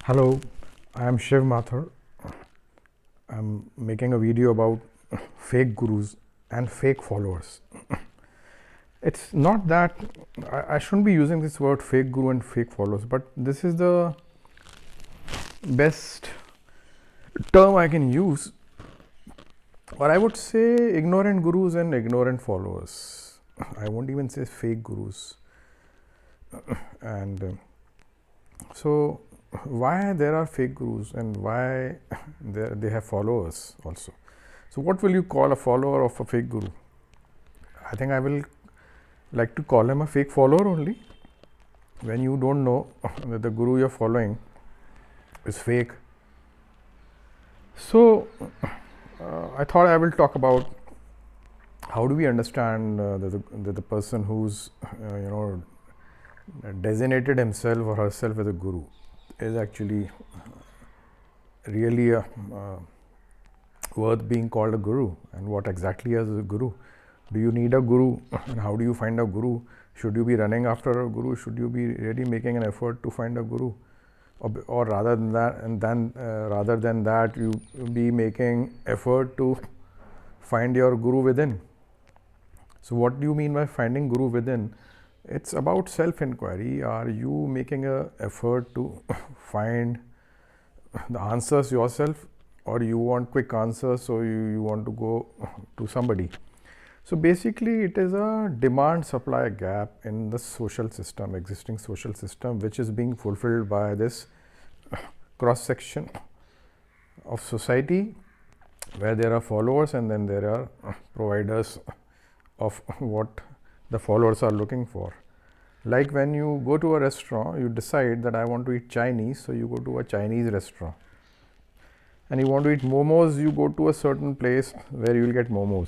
Hello, I am Shiv Mathur. I'm making a video about fake gurus and fake followers. It's not that I shouldn't be using this word fake guru and fake followers, but this is the best term I can use, or I would say ignorant gurus and ignorant followers. I won't even say fake gurus. And so why there are fake gurus and why they have followers also. So what will you call a follower of a fake guru? I think I will like to call him a fake follower only when you don't know that the guru you're following is fake. So I thought I will talk about how do we understand that the person who's designated himself or herself as a guru is actually really worth being called a guru, and what exactly is a guru. Do you need a guru, and how do you find a guru? Should you be running after a guru? Should you be really making an effort to find a guru, or rather than that you be making effort to find your guru within? So what do you mean by finding guru within? It's about self-inquiry. Are you making an effort to find the answers yourself, or you want quick answers, so you want to go to somebody? So basically it is a demand supply gap in the social system, existing social system, which is being fulfilled by this cross section of society, where there are followers and then there are providers of what the followers are looking for. Like when you go to a restaurant, you decide that I want to eat Chinese, so you go to a Chinese restaurant. And you want to eat momos, you go to a certain place where you will get momos.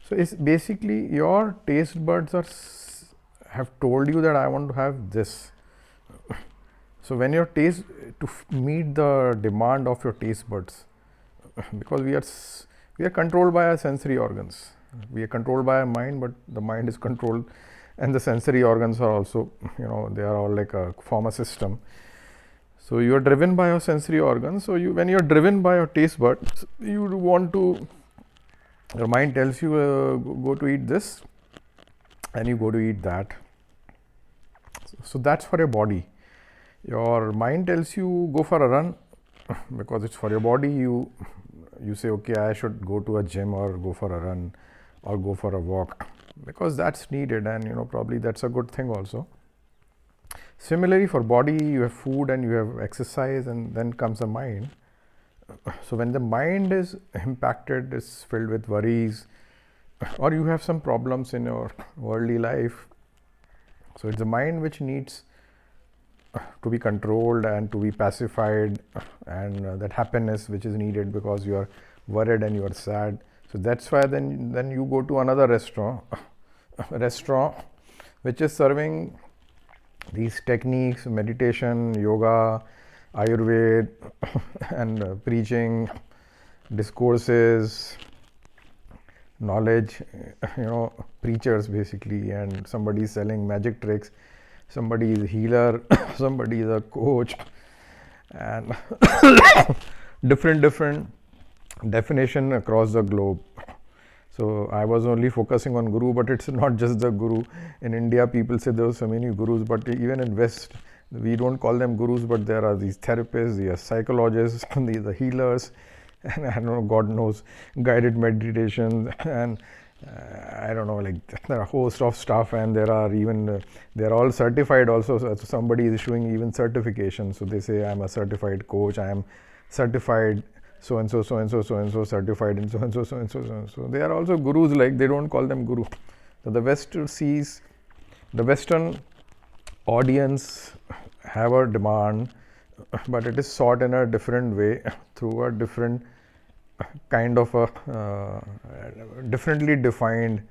So it's basically your taste buds have told you that I want to have this. So when your taste, to meet the demand of your taste buds, because we are controlled by our sensory organs. We are controlled by our mind, but the mind is controlled, and the sensory organs are also, they are all like a form a system. So you are driven by your sensory organs. So when you are driven by your taste buds, you want to, your mind tells you go to eat this, and you go to eat that. So that's for your body. Your mind tells you go for a run because it's for your body. You say, okay, I should go to a gym or go for a run or go for a walk because that's needed, and probably that's a good thing also. Similarly, for body, you have food and you have exercise, and then comes the mind. So when the mind is impacted, is filled with worries, or you have some problems in your worldly life, so it's the mind which needs to be controlled and to be pacified, and that happiness which is needed because you are worried and you are sad. So that's why then you go to another restaurant which is serving these techniques, meditation, yoga, Ayurveda, and preaching, discourses, knowledge, preachers basically, and somebody is selling magic tricks, somebody is a healer, somebody is a coach, and different definition across the globe. So I was only focusing on guru, but it's not just the guru. In India, people say there are so many gurus, but even in West, we don't call them gurus, but there are these therapists, there are psychologists, these are healers, and I don't know, God knows, guided meditation, and I don't know, like there are a host of stuff, and there are even they're all certified also. So somebody is issuing even certification. So they say I'm a certified coach, I am certified so and so certified in so and so. So they are also gurus, like they don't call them guru. So the West sees, the Western audience have a demand, but it is sought in a different way through a different kind of a differently defined.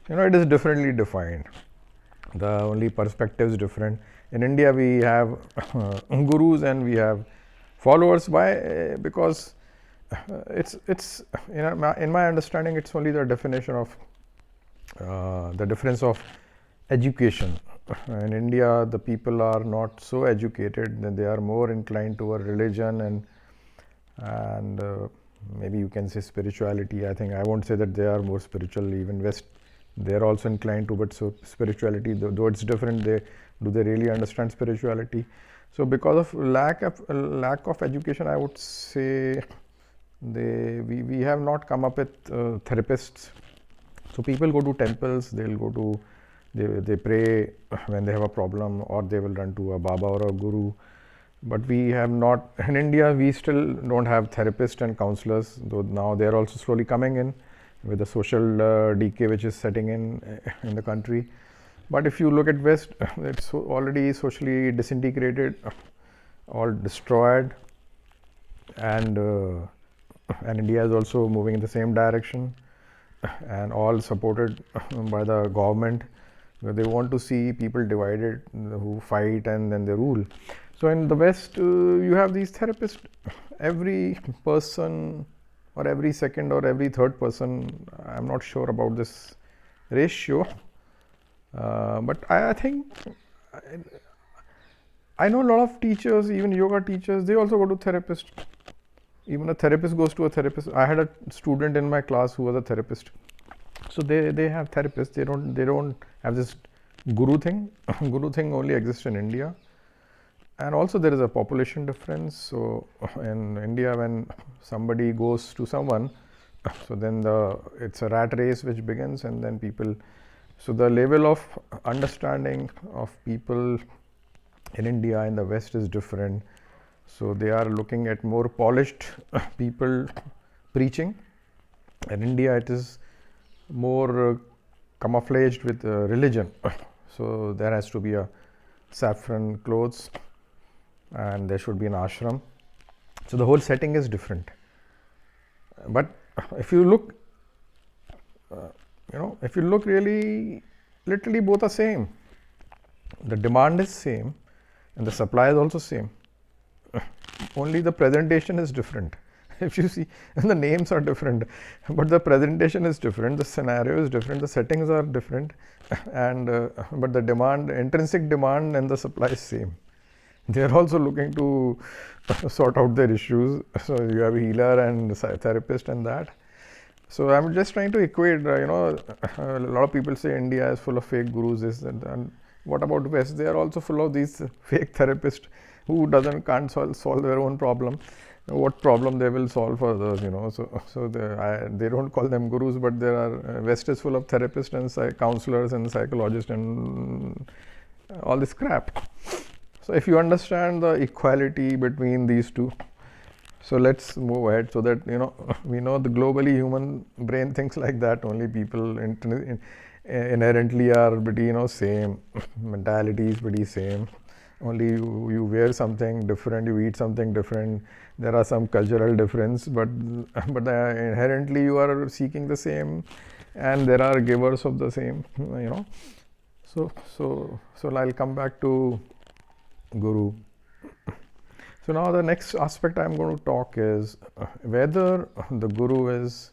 It is differently defined. The only perspective is different. In India, we have gurus and we have followers. Why? Because it's in my understanding, it's only the definition of the difference of education. in India, the people are not so educated, they are more inclined toward religion and maybe you can say spirituality. I think I won't say that they are more spiritual. Even West, they are also inclined to, but so spirituality, though it's different, they really understand spirituality? So because of lack of education, I would say we have not come up with therapists. So people go to temples, they pray when they have a problem, or they will run to a Baba or a Guru. But we have not, in India, we still don't have therapists and counselors, though now they are also slowly coming in with the social decay which is setting in the country. But if you look at West, it's already socially disintegrated, all destroyed, and India is also moving in the same direction, and all supported by the government. They want to see people divided who fight and then they rule. So in the West, you have these therapists. Every person, or every second or every third person, I'm not sure about this ratio, but I think I know a lot of teachers, even yoga teachers, they also go to therapists. Even a therapist goes to a therapist. I had a student in my class who was a therapist. So they have therapists. They don't have this guru thing. Guru thing only exists in India. And also there is a population difference. So in India, when somebody goes to someone, so then it's a rat race which begins, and then people. So the level of understanding of people in India and the West is different. So they are looking at more polished people preaching. In India, it is more camouflaged with religion. So there has to be a saffron clothes, and there should be an ashram. So the whole setting is different. But if you look, if you look really, literally both are same. The demand is same, and the supply is also same. Only the presentation is different. If you see, the names are different, but the presentation is different, the scenario is different, the settings are different, and but the demand, intrinsic demand and the supply is same. They are also looking to sort out their issues. So you have a healer and a therapist and that. So I'm just trying to equate. A lot of people say India is full of fake gurus. And what about West? They are also full of these fake therapists who can't solve their own problem. What problem they will solve for others, So they don't call them gurus, but there are West is full of therapists and counselors and psychologists and all this crap. So if you understand the equality between these two, so let's move ahead, so that we know the globally human brain thinks like that. Only people inherently are pretty same, mentality is pretty same. Only you wear something different, you eat something different. There are some cultural difference, but inherently you are seeking the same, and there are givers of the same. So I'll come back to Guru. So now the next aspect I'm going to talk is whether the Guru is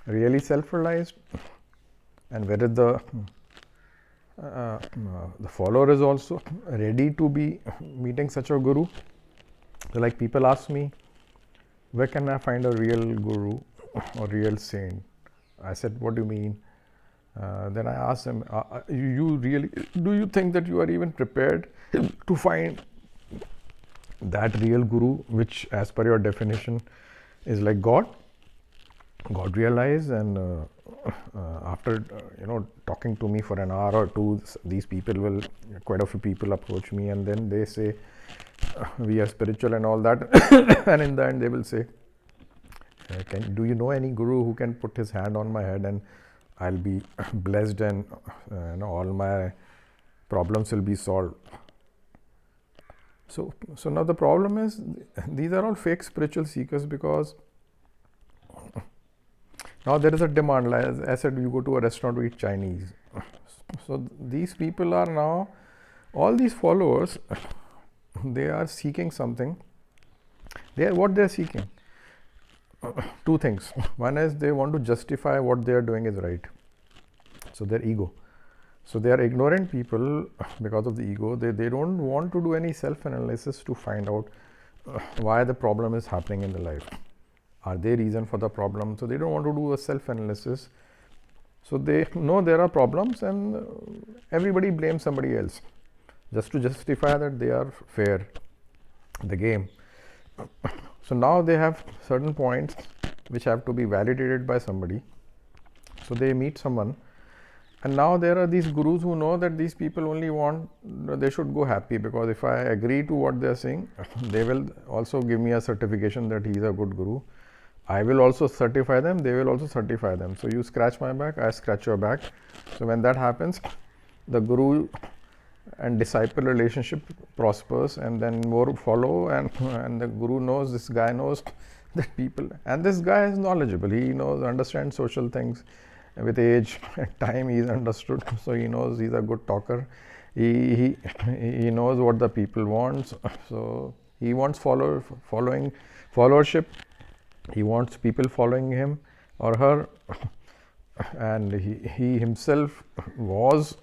really self-realized, and whether the follower is also ready to be meeting such a Guru. So like people ask me, where can I find a real Guru or real saint? I said, what do you mean? Then I asked them, you really, do you think that you are even prepared to find that real Guru, which as per your definition is like God realized? And after talking to me for an hour or two, quite a few people approach me, and then they say we are spiritual and all that. And in the end they will say, do you know any Guru who can put his hand on my head and I'll be blessed, and all my problems will be solved? So now the problem is, these are all fake spiritual seekers, because now there is a demand. Like as I said, you go to a restaurant to eat Chinese. So these people are now, all these followers, they are seeking something. What they are seeking? Two things. One is they want to justify what they are doing is right. So their ego. So they are ignorant people because of the ego. They don't want to do any self-analysis to find out why the problem is happening in the life. Are they reason for the problem? So they don't want to do a self-analysis. So they know there are problems and everybody blames somebody else just to justify that they are fair the game. So now they have certain points which have to be validated by somebody. So they meet someone, and now there are these gurus who know that these people only want, they should go happy, because if I agree to what they are saying, they will also give me a certification that he is a good guru. I will also certify them, they will also certify them. So you scratch my back, I scratch your back. So when that happens, the guru and disciple relationship prospers, and then more follow, and the guru knows, this guy knows that people, and this guy is knowledgeable, he knows, understands social things. With age and time he is understood, so he knows, he's a good talker, he knows what the people want, so he wants followership, he wants people following him or her, and he himself was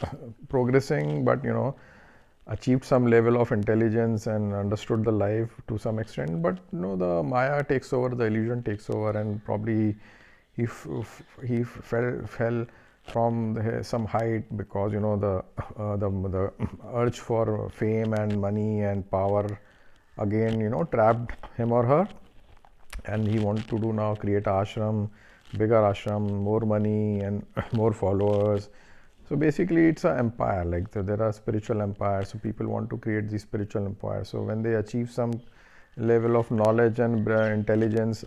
progressing, but achieved some level of intelligence and understood the life to some extent, but the Maya takes over, the illusion takes over, and probably he fell from some height, because the urge for fame and money and power again trapped him or her, and he wanted to do now, create ashram, bigger ashram, more money and more followers. So basically it's an empire, like there are spiritual empires, so people want to create these spiritual empires. So when they achieve some level of knowledge and intelligence,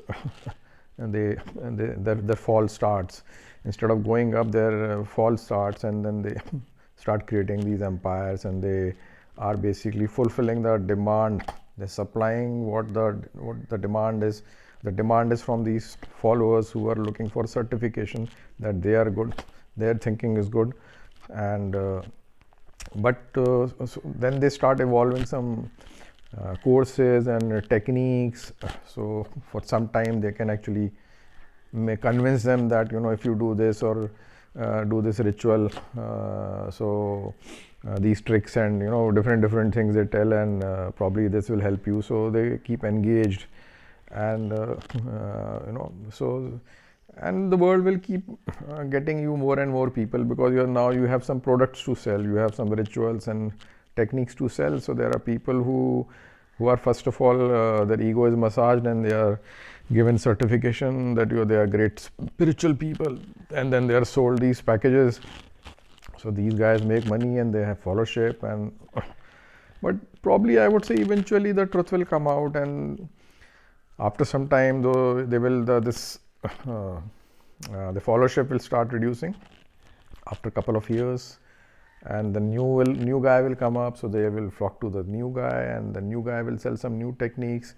and their fall starts. Instead of going up, their fall starts, and then they start creating these empires, and they are basically fulfilling the demand. They're supplying what the demand is. The demand is from these followers who are looking for certification that they are good, their thinking is good, and so then they start evolving some courses and techniques. So for some time they can actually convince them that if you do this or do this ritual, these tricks and different things they tell, and probably this will help you. So they keep engaged, and and the world will keep getting you more and more people, because you have some products to sell, you have some rituals and techniques to sell. So there are people who are, first of all, their ego is massaged, and they are given certification that they are great spiritual people, and then they are sold these packages. So these guys make money and they have followership, and but probably I would say eventually the truth will come out, and after some time, though, they will the followership will start reducing after a couple of years, and the new guy will come up, so they will flock to the new guy, and the new guy will sell some new techniques.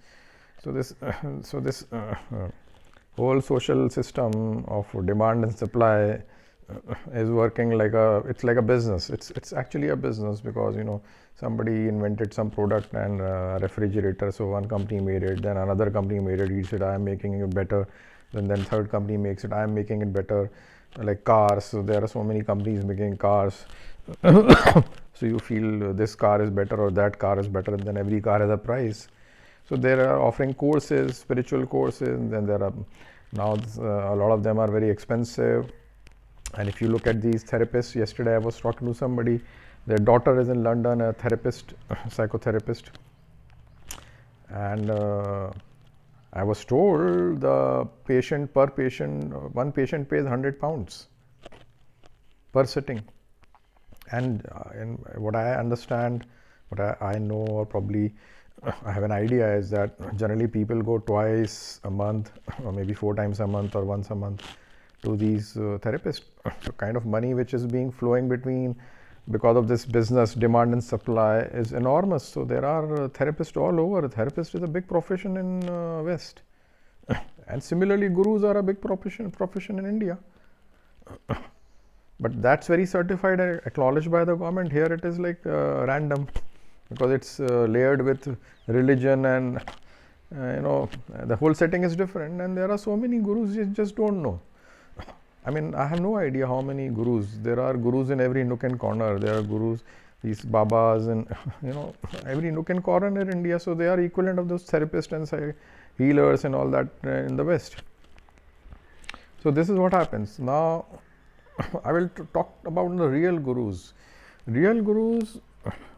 So this whole social system of demand and supply is working like it's like a business. It's actually a business, because somebody invented some product and a refrigerator, so one company made it, then another company made it, he said I am making it better, then third company makes it, I am making it better. Like cars, so there are so many companies making cars. So you feel this car is better or that car is better, and then every car has a price. So they are offering courses, spiritual courses, and then there are now a lot of them are very expensive. And if you look at these therapists, yesterday I was talking to somebody, their daughter is in London, a therapist, psychotherapist, and I was told the one patient pays £100 per sitting. And what I understand, what I know, or probably I have an idea, is that generally people go twice a month, or maybe 4 times a month, or once a month to these therapists. So kind of money which is being flowing because of this business, demand and supply, is enormous. So there are therapists all over. Therapist is a big profession in West, and similarly gurus are a big profession in India. But that's very certified and acknowledged by the government. Here it is like random, because it's layered with religion, and the whole setting is different, and there are so many gurus you just don't know. I mean, I have no idea how many gurus. There are gurus in every nook and corner. There are gurus, these babas, and every nook and corner in India. So they are equivalent of those therapists and healers and all that in the West. So this is what happens. Now, I will talk about the real gurus. Real gurus,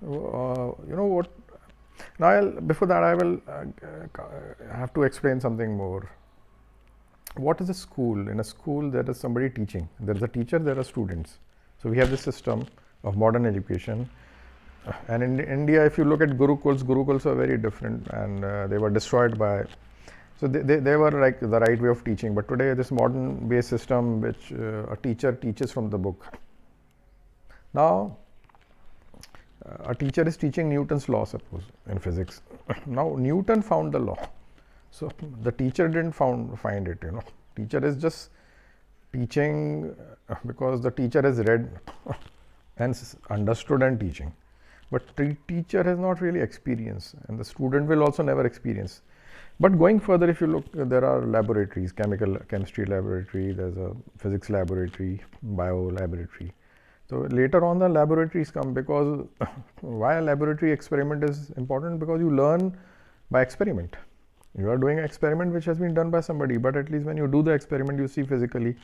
what? Now, before that, I will have to explain something more. What is a school? In a school, there is somebody teaching. There is a teacher, there are students. So we have this system of modern education. And in India, if you look at gurukuls are very different, and they were destroyed by. So they were like the right way of teaching. But today, this modern based system, which a teacher teaches from the book. Now, a teacher is teaching Newton's law, suppose, in physics. Now, Newton found the law. So the teacher didn't find it, Teacher is just teaching because the teacher has read and understood and teaching. But teacher has not really experienced, and the student will also never experience. But going further, if you look, there are laboratories, chemistry laboratory, there's a physics laboratory, bio laboratory. So later on the laboratories come, because why a laboratory experiment is important? Because you learn by experiment. You are doing an experiment which has been done by somebody, but at least when you do the experiment, you see physically,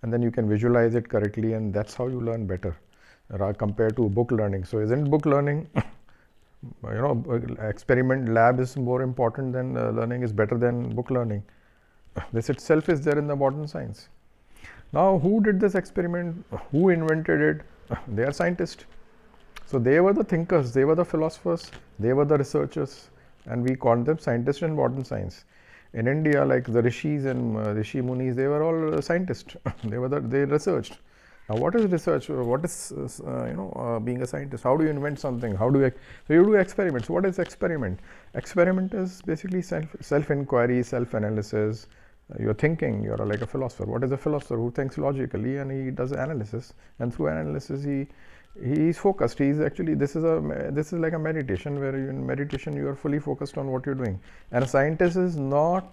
and then you can visualize it correctly, and that's how you learn better compared to book learning. So isn't book learning, experiment lab is more important than learning is better than book learning. This itself is there in the modern science. Now, who did this experiment? Who invented it? They are scientists. So they were the thinkers, they were the philosophers, they were the researchers, and we call them scientists in modern science. In India, like the rishis and rishi munis, they were all scientists. They researched. Now, what is research? What is being a scientist? How do you invent something? So you do experiments. What is experiment? Experiment is basically self-inquiry, self-analysis. You're thinking. You're like a philosopher. What is a philosopher? Who thinks logically and he does analysis. And through analysis, he is focused. He's actually, this is like a meditation, where in meditation you are fully focused on what you're doing. And a scientist is not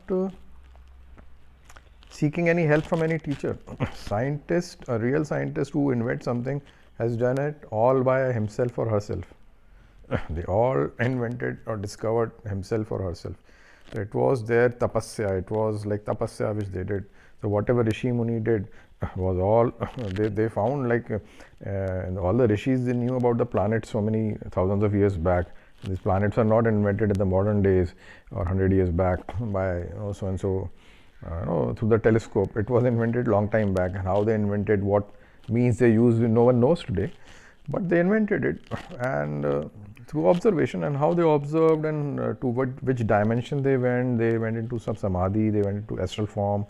seeking any help from any teacher. A real scientist who invents something has done it all by himself or herself. They all invented or discovered himself or herself. So it was their tapasya. It was like tapasya which they did. So whatever Rishi Muni did was all they found, like all the rishis, they knew about the planets so many thousands of years back. These planets are not invented in the modern days or 100 years back by so and so through the telescope. It was invented long time back, and how they invented, what means they used, no one knows today. But they invented it, and through observation, and how they observed, and to which dimension they went into some samadhi, they went into astral form,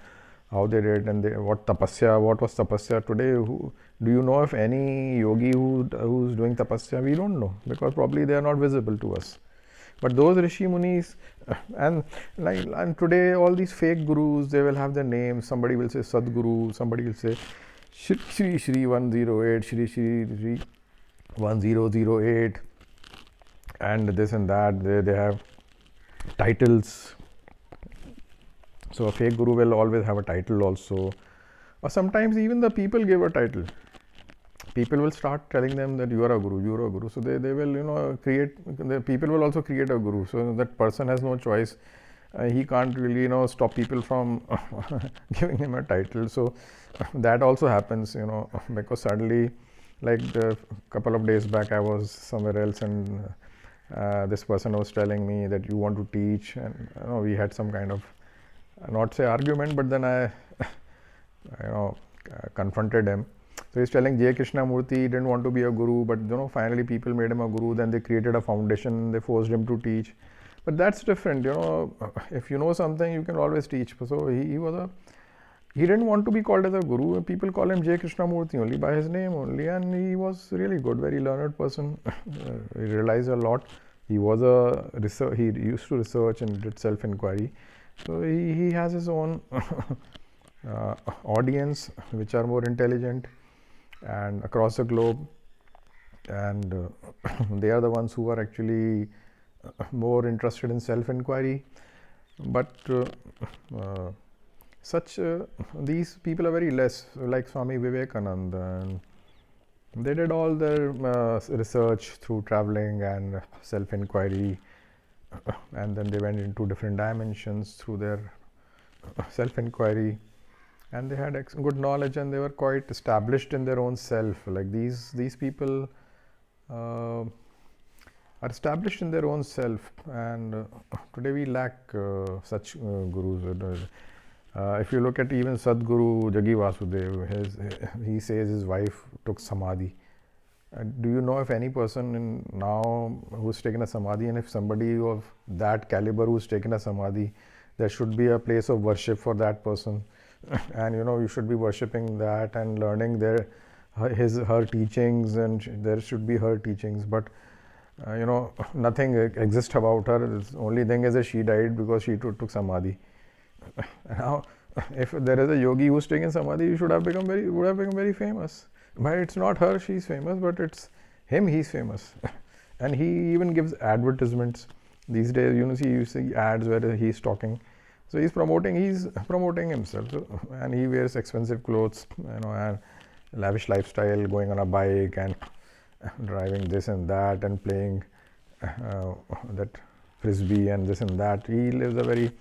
how they did, and what was tapasya. Today, do you know of any yogi who's doing tapasya? We don't know, because probably they are not visible to us. But those Rishi Munis, and today all these fake gurus, they will have their names. Somebody will say Sadguru, somebody will say Shri 108, Shri 1008, and this and that. They have titles. So a fake guru will always have a title also, or sometimes even the people give a title. People will start telling them that you are a guru. So they will the people will also create a guru. So that person has no choice. He can't really stop people from giving him a title. So that also happens, because suddenly, like a couple of days back, I was somewhere else, and this person was telling me that you want to teach, and we had some kind of, not say argument, but then I confronted him. So he's telling J. Krishnamurti didn't want to be a guru, but finally people made him a guru. Then they created a foundation. They forced him to teach. But that's different. If you know something, you can always teach. So he didn't want to be called as a guru. People call him J. Krishnamurti only by his name only, and he was really good, very learned person. He realized a lot. He was he used to research and did self-inquiry. So he has his own audience, which are more intelligent and across the globe, and they are the ones who are actually more interested in self-inquiry. But these people are very less, like Swami Vivekananda, and they did all their research through traveling and self-inquiry, and then they went into different dimensions through their self-inquiry, and they had good knowledge, and they were quite established in their own self. Like these people are established in their own self, and today we lack such gurus. If you look at even Sadguru Jagi Vasudev, he says his wife took samadhi. Do you know if any person now who's taken a samadhi, and if somebody of that caliber who's taken a samadhi, there should be a place of worship for that person, and you should be worshipping that and learning her teachings, and there should be her teachings. But nothing exists about her. The only thing is that she died because she took samadhi. Now, if there is a yogi who's taken samadhi, he would have become very famous. But it's not her, she's famous, but it's him, he's famous. And he even gives advertisements these days. You see ads where he's talking. So he's promoting himself, and he wears expensive clothes, and lavish lifestyle, going on a bike and driving this and that, and playing that frisbee and this and that. He lives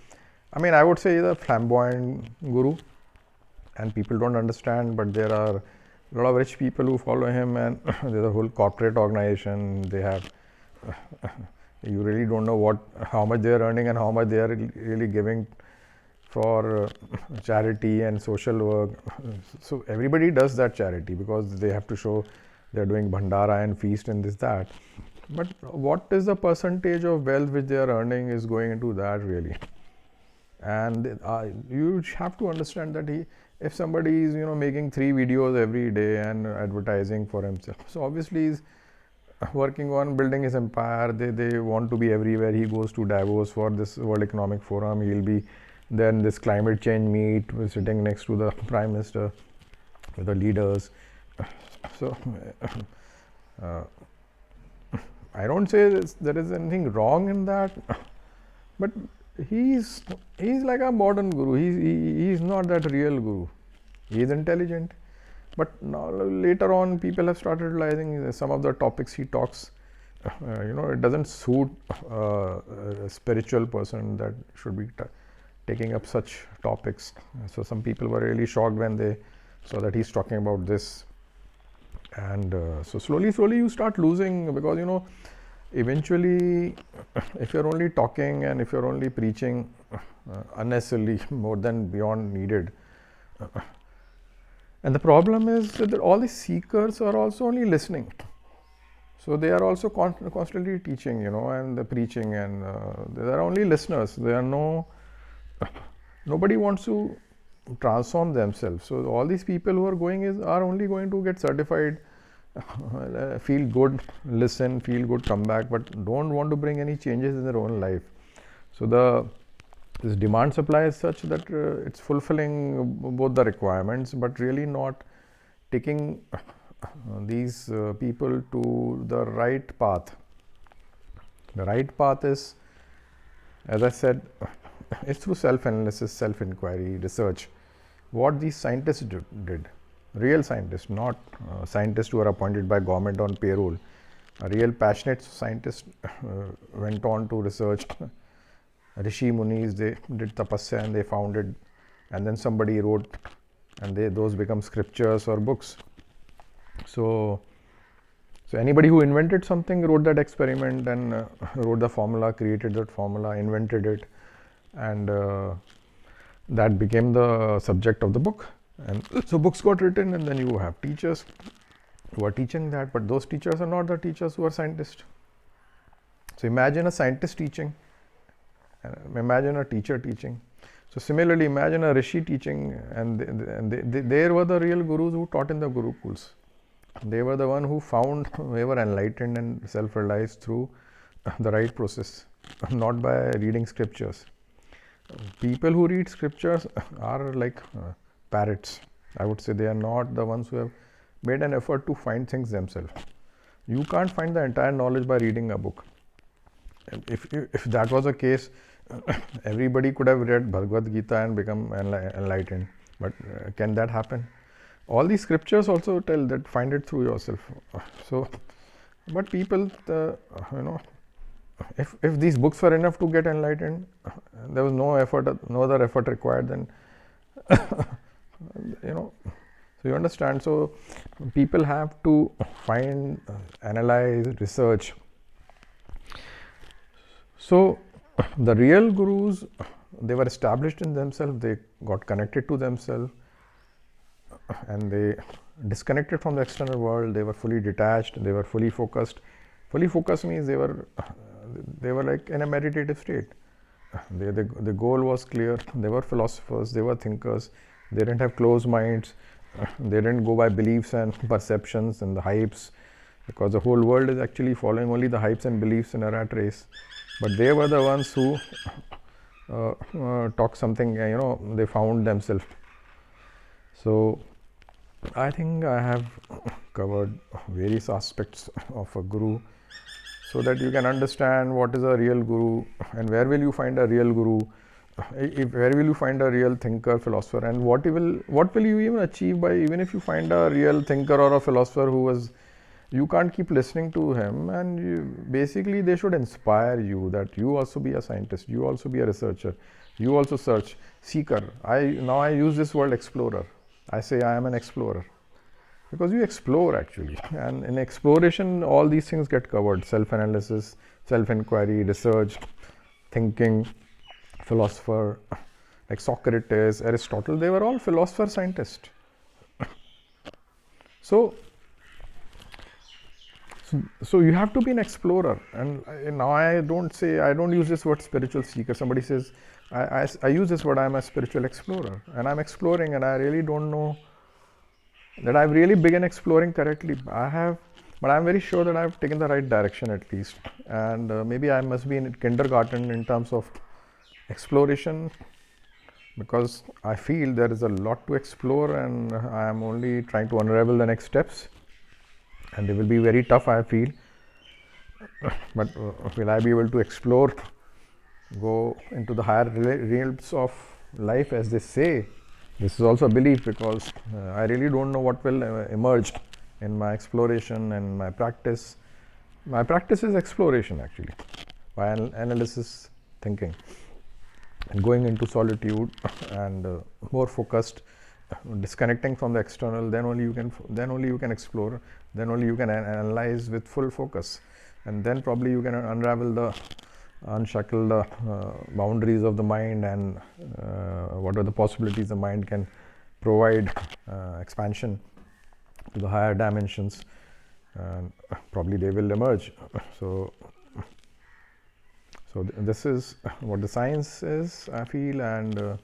I would say he's a flamboyant guru, and people don't understand, but there are a lot of rich people who follow him, and there's a whole corporate organization. They have, you really don't know how much they are earning and how much they are really giving for charity and social work. So everybody does that charity because they have to show they're doing bhandara and feast and this, that. But what is the percentage of wealth which they are earning is going into that really? And you have to understand that if somebody is making 3 videos every day and advertising for himself, so obviously he's working on building his empire. They want to be everywhere. He goes to Davos for this World Economic Forum. He'll be then this climate change meet, sitting next to the Prime Minister with the leaders. So I don't say there is anything wrong in that, but he's like a modern guru. He's not that real guru. He is intelligent, but now later on people have started realizing some of the topics he talks, it doesn't suit a spiritual person that should be taking up such topics. So some people were really shocked when they saw that he's talking about this, and so slowly you start losing, because eventually, if you're only talking and if you're only preaching unnecessarily more than beyond needed, and the problem is that all the seekers are also only listening. So they are also constantly teaching, and the preaching, and they are only listeners. Nobody wants to transform themselves. So all these people who are going are only going to get certified, feel good, listen, feel good, come back, but don't want to bring any changes in their own life. So this demand supply is such that it's fulfilling both the requirements, but really not taking these people to the right path. The right path is, as I said, is through self-analysis, self-inquiry, research. What these scientists did. Real scientists, not scientists who are appointed by government on payroll. A real passionate scientist went on to research. Rishi Munis, they did tapasya and they found it, and then somebody wrote, and those become scriptures or books. So anybody who invented something wrote that experiment and wrote the formula, created that formula, invented it, and that became the subject of the book. And so books got written, and then you have teachers who are teaching that, but those teachers are not the teachers who are scientists. So imagine a scientist teaching, and imagine a teacher teaching. So similarly, imagine a rishi teaching, and they were the real gurus who taught in the gurukuls. They were the one who they were enlightened and self-realized through the right process, not by reading scriptures. People who read scriptures are like parrots. I would say they are not the ones who have made an effort to find things themselves. You can't find the entire knowledge by reading a book. If that was the case, everybody could have read Bhagavad Gita and become enlightened, but can that happen? All these scriptures also tell that find it through yourself. So, but people, if these books were enough to get enlightened, there was no effort, no other effort required, then so you understand. So people have to find, analyze, research. So the real gurus, they were established in themselves, they got connected to themselves, and they disconnected from the external world. They were fully detached, they were fully focused. Fully focused means they were like in a meditative state. The goal was clear. They were philosophers, they were thinkers, they didn't have closed minds, they didn't go by beliefs and perceptions and the hypes, because the whole world is actually following only the hypes and beliefs in a rat race. But they were the ones who talk something, they found themselves. So I think I have covered various aspects of a guru, so that you can understand what is a real guru and where will you find a real guru, where will you find a real thinker, philosopher, and what will you even achieve by, even if you find a real thinker or a philosopher who was, you can't keep listening to him, and basically they should inspire you that you also be a scientist, you also be a researcher, you also search, seeker. I use this word explorer. I say I am an explorer, because you explore actually, and in exploration all these things get covered: self-analysis, self-inquiry, research, thinking, philosopher. Like Socrates, Aristotle, they were all philosopher scientists. So you have to be an explorer. And now I don't use this word spiritual seeker. Somebody says, I use this word, I'm a spiritual explorer, and I'm exploring, and I really don't know that I've really begun exploring correctly. But I'm very sure that I've taken the right direction at least. And maybe I must be in kindergarten in terms of exploration, because I feel there is a lot to explore, and I am only trying to unravel the next steps, and they will be very tough, I feel. But will I be able to explore, go into the higher realms of life, as they say? This is also a belief, because I really don't know what will emerge in my exploration and my practice. My practice is exploration actually, by analysis, thinking, and going into solitude and more focused, disconnecting from the external. Then only you can explore, then only you can analyze with full focus, and then probably you can unshackle the boundaries of the mind, and what are the possibilities the mind can provide, expansion to the higher dimensions, and probably they will emerge. So this is what the science is, I feel, and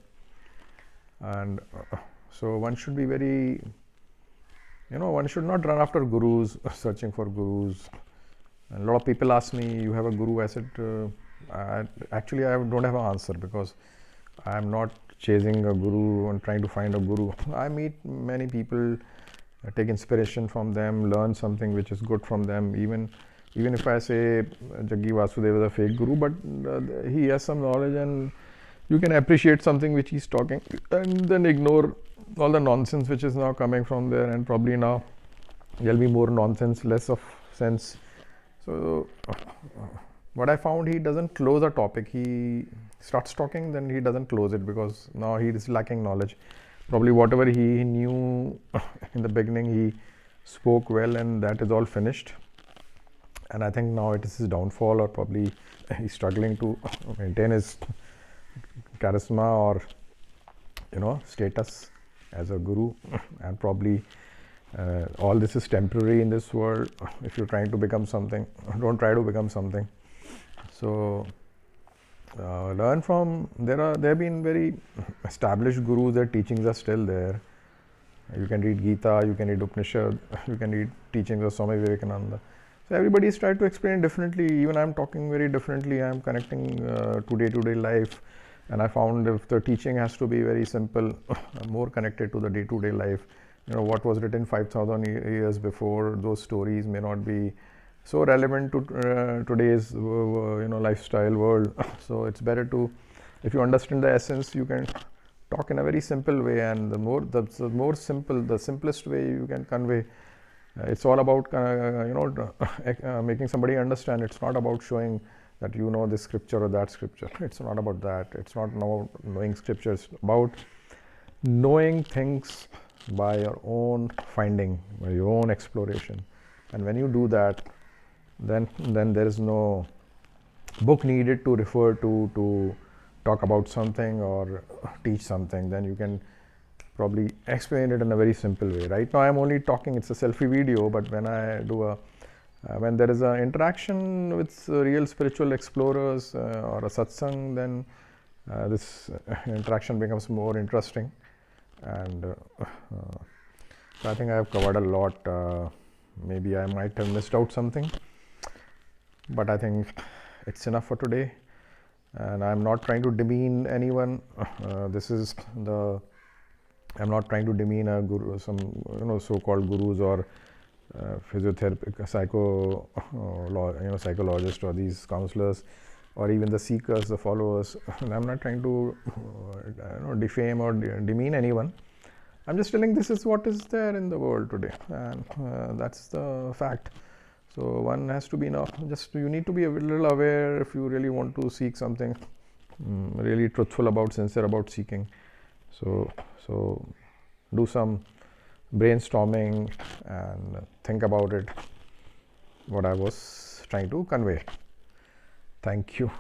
so one should be very, one should not run after gurus, searching for gurus. And a lot of people ask me, you have a guru? I said, actually I don't have an answer, because I am not chasing a guru and trying to find a guru. I meet many people, take inspiration from them, learn something which is good from them. Even if I say Jaggi Vasudeva is a fake guru, but he has some knowledge, and you can appreciate something which he's talking, and then ignore all the nonsense which is now coming from there, and probably now there'll be more nonsense, less of sense. So what I found, he doesn't close a topic. He starts talking, then he doesn't close it, because now he is lacking knowledge. Probably whatever he knew in the beginning, he spoke well, and that is all finished. And I think now it is his downfall, or probably he's struggling to maintain his charisma or status as a guru. And probably all this is temporary in this world. If you're trying to become something, don't try to become something. So learn from, there have been very established gurus. Their teachings are still there. You can read Gita, you can read Upanishad, you can read teachings of Swami Vivekananda. So everybody is trying to explain differently. Even I'm talking very differently. I'm connecting to day-to-day life, and I found if the teaching has to be very simple, more connected to the day-to-day life. What was written 5,000 years before, those stories may not be so relevant to today's lifestyle world. So it's better to, if you understand the essence, you can talk in a very simple way, and the simplest way you can convey. It's all about making somebody understand. It's not about showing that you know this scripture or that scripture. It's not about that. It's not knowing scriptures. About knowing things by your own finding, by your own exploration. And when you do that, then there is no book needed to refer to talk about something or teach something. Then you can probably explain it in a very simple way. Right now I'm only talking, it's a selfie video, but when I do when there is an interaction with real spiritual explorers or a satsang, then this interaction becomes more interesting. And so I think I have covered a lot. Maybe I might have missed out something, but I think it's enough for today. And I'm not trying to demean anyone. I'm not trying to demean a guru, some so-called gurus or physiotherapy, psychologists or these counselors, or even the seekers, the followers. I'm not trying to defame or demean anyone. I'm just telling this is what is there in the world today, and that's the fact. So one has to be you need to be a little aware if you really want to seek something, really truthful about, sincere about seeking. So do some brainstorming and think about it, what I was trying to convey. Thank you.